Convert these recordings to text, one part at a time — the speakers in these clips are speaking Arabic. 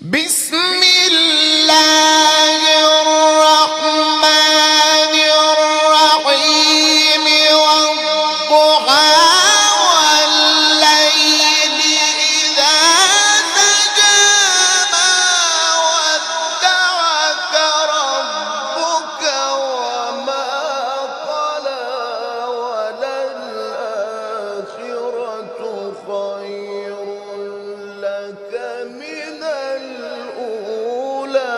بسم الله الرحمن الرحيم والضحى والليل إذا سجى ما ودعك ربك وما قلى وللآخرة خير لك من الأولى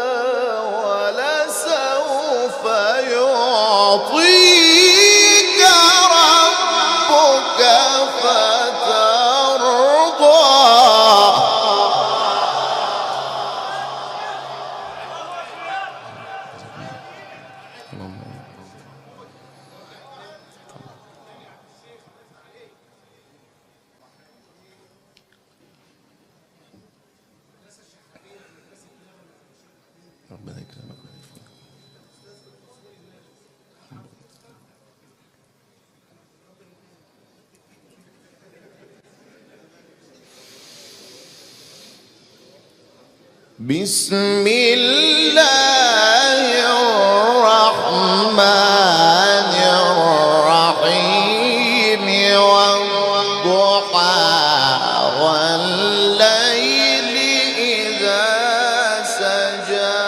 ولسوف يعطيك ربك فترضى. ربنا يكرمك. بسم الله الرحمن الرحيم والضحى والليل إذا سجى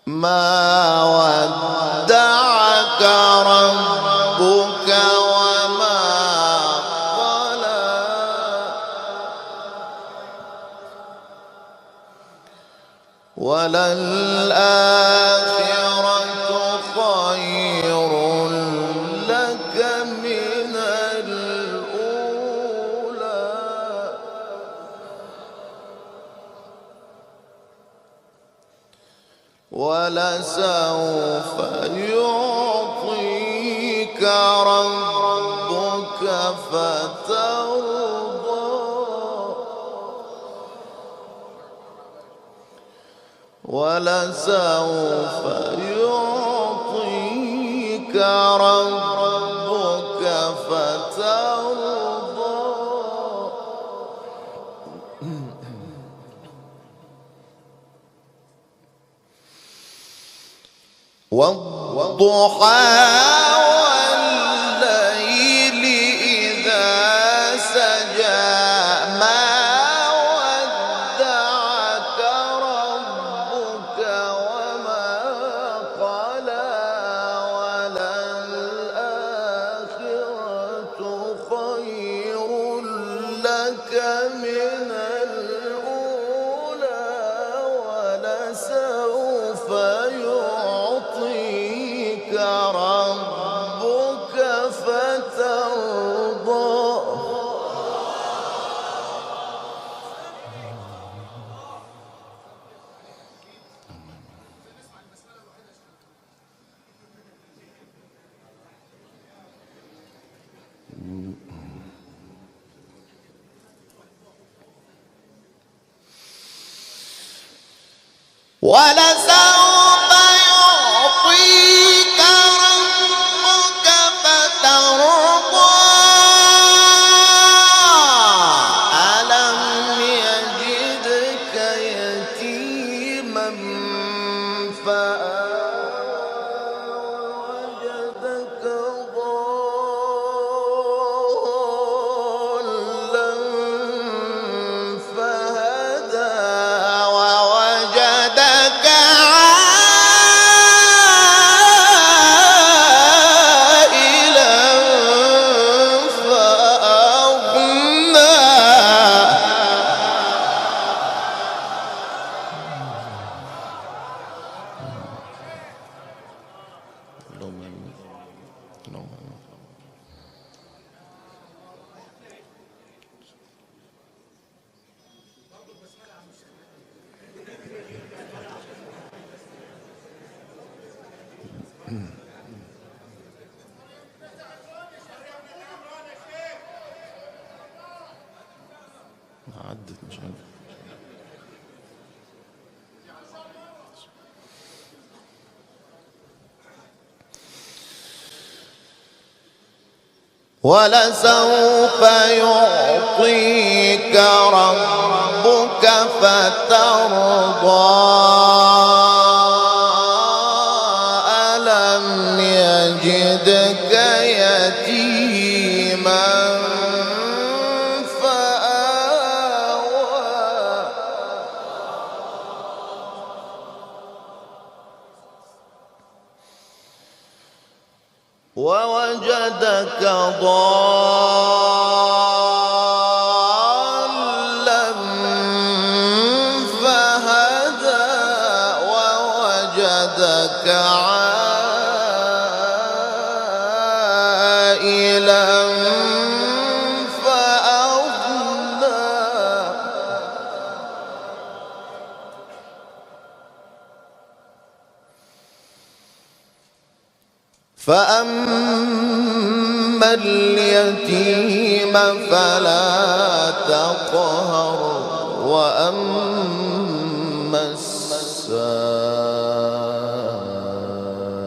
ما ودعك ربك وما قلى وللآخرة خير لك من الأولى ولسوف يعطيك ربك فترضى. ولسوف يعطيك ربك فترضى. والضحى والليل إذا سجى ما ودعك ربك وما قلى وللآخرة خير لك من الأولى ولسوف يعطيك ربك فترضى. ولسوف يعطيك ربك فترضى. ألم يجدك يتيما فوجدك ضالا فهدى ووجدك عائلا فأغنى. عدت مش عارف. ولسوف يعطيك ربك فترضى ألم يجدك يتيما فآوى ووجدك ضالا فهدى ووجدك عائلا فأغنى فأما اليتيم فلا تقهر وأما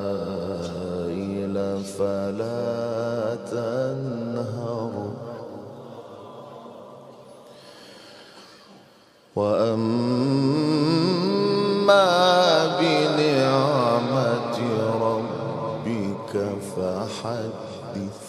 السائل فلا تنهر وأما بنعمة ربك فحدث